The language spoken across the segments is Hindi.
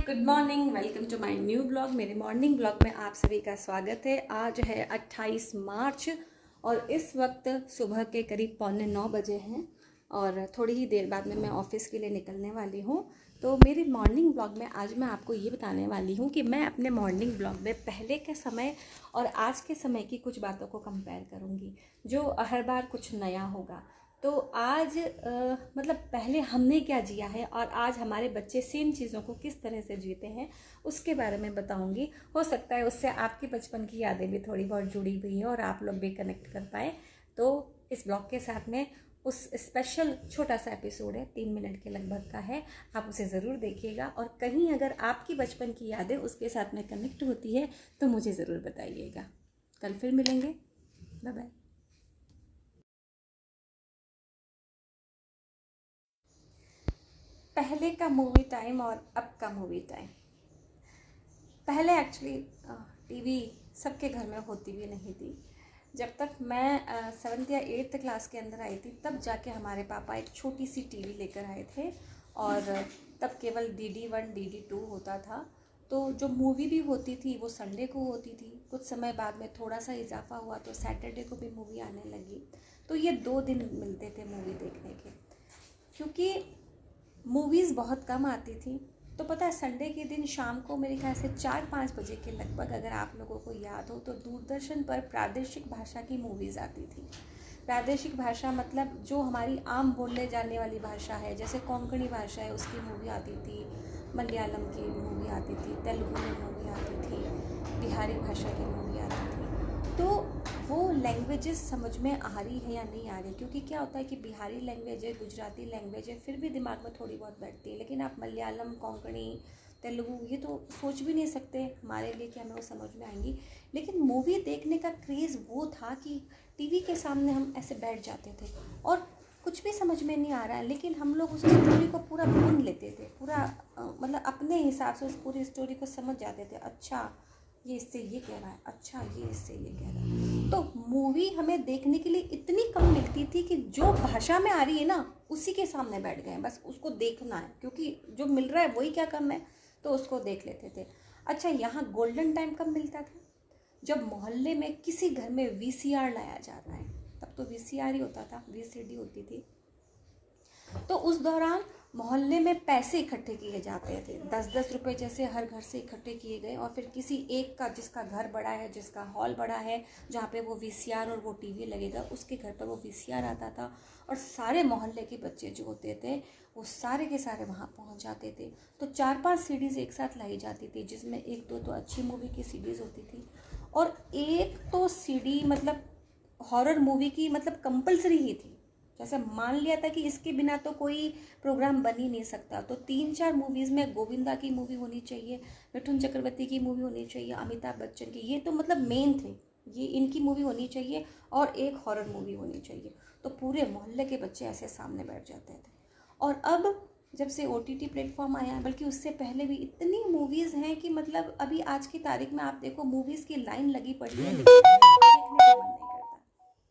Good morning, welcome to my new blog. मेरे मॉर्निंग ब्लॉग में आप सभी का स्वागत है। आज है 28 मार्च और इस वक्त सुबह के करीब 8:45 बजे हैं और थोड़ी ही देर बाद में मैं ऑफिस के लिए निकलने वाली हूँ। तो मेरे मॉर्निंग ब्लॉग में आज मैं आपको ये बताने वाली हूँ कि मैं अपने मॉर्निंग ब्लॉग में पहले के समय और आज के समय की कुछ बातों को कंपेयर करूँगी, जो हर बार कुछ नया होगा। तो आज मतलब पहले हमने क्या जिया है और आज हमारे बच्चे सेम चीज़ों को किस तरह से जीते हैं उसके बारे में बताऊंगी। हो सकता है उससे आपकी बचपन की यादें भी थोड़ी बहुत जुड़ी हुई हैं और आप लोग भी कनेक्ट कर पाए। तो इस ब्लॉग के साथ में उस स्पेशल छोटा सा एपिसोड है, 3 मिनट के लगभग का है, आप उसे ज़रूर देखिएगा। और कहीं अगर आपकी बचपन की यादें उसके साथ में कनेक्ट होती है तो मुझे ज़रूर बताइएगा। कल फिर मिलेंगे, बाय बाय। पहले का मूवी टाइम और अब का मूवी टाइम। पहले एक्चुअली टीवी सबके घर में होती भी नहीं थी। जब तक मैं 7th या 8th क्लास के अंदर आई थी तब जाके हमारे पापा एक छोटी सी टीवी लेकर आए थे और तब केवल DD1 DD2 होता था। तो जो मूवी भी होती थी वो संडे को होती थी। कुछ समय बाद में थोड़ा सा इजाफा हुआ तो सैटरडे को भी मूवी आने लगी। तो ये 2 दिन मिलते थे मूवी देखने के, क्योंकि मूवीज़ बहुत कम आती थी। तो पता है संडे के दिन शाम को मेरे ख्याल से 4-5 बजे के लगभग, अगर आप लोगों को याद हो, तो दूरदर्शन पर प्रादेशिक भाषा की मूवीज़ आती थी। प्रादेशिक भाषा मतलब जो हमारी आम बोलने जाने वाली भाषा है, जैसे कोंकणी भाषा है उसकी मूवी आती थी, मलयालम की मूवी आती थी, तेलुगु में मूवी आती थी, बिहारी भाषा की मूवी आती थी। तो वो लैंग्वेजेस समझ में आ रही है या नहीं आ रही, क्योंकि क्या होता है कि बिहारी लैंग्वेज है, गुजराती लैंग्वेज है, फिर भी दिमाग में थोड़ी बहुत बैठती है। लेकिन आप मलयालम, कोंकणी, तेलुगु ये तो सोच भी नहीं सकते हमारे लिए कि हमें वो समझ में आएंगी। लेकिन मूवी देखने का क्रेज़ वो था कि टीवी के सामने हम ऐसे बैठ जाते थे और कुछ भी समझ में नहीं आ रहा है, लेकिन हम लोग उस स्टोरी को पूरा बुन लेते थे, पूरा मतलब अपने हिसाब से उस पूरी स्टोरी को समझ जाते थे। अच्छा ये इससे ये कह रहा है, अच्छा ये इससे ये कह रहा है। तो मूवी हमें देखने के लिए इतनी कम मिलती थी कि जो भाषा में आ रही है ना उसी के सामने बैठ गए, बस उसको देखना है, क्योंकि जो मिल रहा है वही क्या कम है, तो उसको देख लेते थे। अच्छा, यहाँ गोल्डन टाइम कब मिलता था? जब मोहल्ले में किसी घर में VCR लाया जा रहा है, तब तो VCR ही होता था, VCD होती थी। तो उस दौरान मोहल्ले में पैसे इकट्ठे किए जाते थे, 10-10 रुपये जैसे हर घर से इकट्ठे किए गए, और फिर किसी एक का, जिसका घर बड़ा है, जिसका हॉल बड़ा है, जहाँ पे वो VCR और वो टीवी लगेगा, उसके घर पर वो VCR आता था और सारे मोहल्ले के बच्चे जो होते थे वो सारे के सारे वहाँ पहुँच जाते थे। तो 4-5 सीडीज़ एक साथ लाई जाती थी, जिसमें 1-2 तो अच्छी मूवी की सीडीज़ होती थी और एक तो सीडी मतलब हॉरर मूवी की मतलब कंपलसरी ही थी। जैसे मान लिया था कि इसके बिना तो कोई प्रोग्राम बन ही नहीं सकता, तो 3-4 मूवीज़ में गोविंदा की मूवी होनी चाहिए, मिथुन चक्रवर्ती की मूवी होनी चाहिए, अमिताभ बच्चन की, ये तो मतलब मेन थे, ये इनकी मूवी होनी चाहिए और एक हॉरर मूवी होनी चाहिए। तो पूरे मोहल्ले के बच्चे ऐसे सामने बैठ जाते थे। और अब जब से OTT प्लेटफॉर्म आया, बल्कि उससे पहले भी इतनी मूवीज़ हैं कि मतलब अभी आज की तारीख में आप देखो मूवीज़ की लाइन लगी पड़ी है, लेकिन देखने का मन नहीं करता।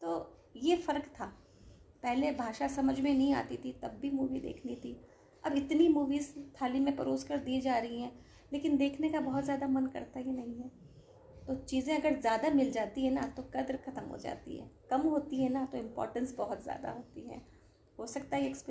तो ये फ़र्क था, पहले भाषा समझ में नहीं आती थी तब भी मूवी देखनी थी। अब इतनी मूवीज़ थाली में परोस कर दी जा रही हैं, लेकिन देखने का बहुत ज़्यादा मन करता ही नहीं है। तो चीज़ें अगर ज़्यादा मिल जाती है ना तो कद्र ख़त्म हो जाती है, कम होती है ना तो इम्पोर्टेंस बहुत ज़्यादा होती है। हो सकता है